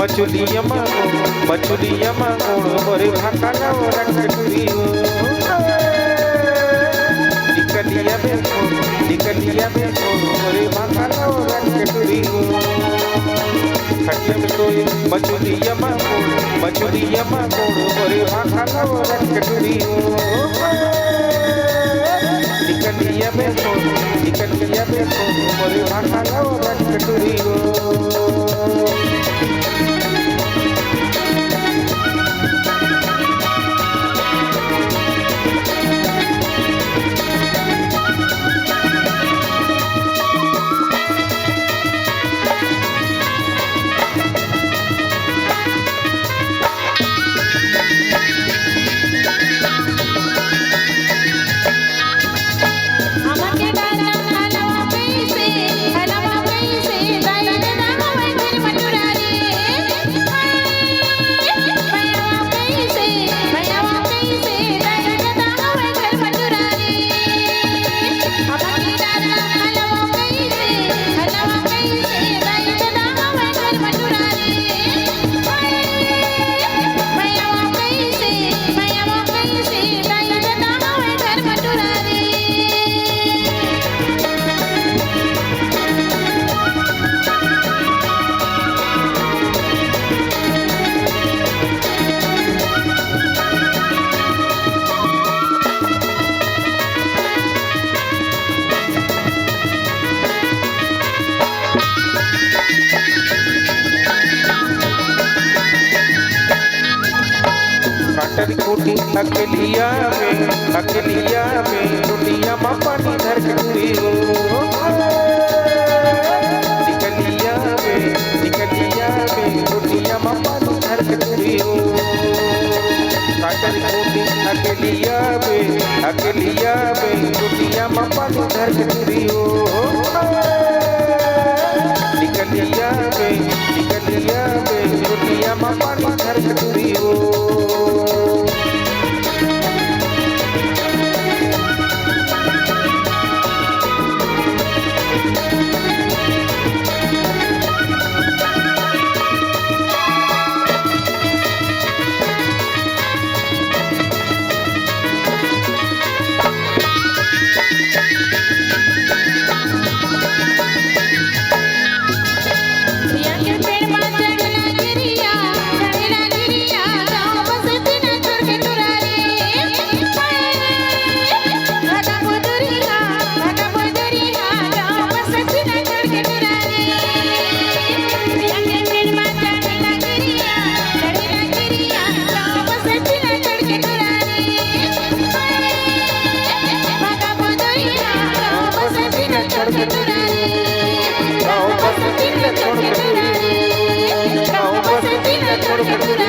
मचुलिया मांगोड़ मोरे भाकाला रखटुरियो निकलिया बेको मोरे भाकाला रखटुरियो खटिया सोए मचुलिया मांगोड़ मोरे भाकाला रखटुरियो निकलिया बेको मोरे भाकाला रखटुरियो काटरी कोठी अकेलिया में रोटिया माँ पानी धर के पियो निकलिया में रोटिया माँ पानी धर के पियो काटरी कोठी अकेलिया में रोटिया माँ पानी धर के पियो निकलिया में रोटिया माँ पानी धर के पियो छोड़ के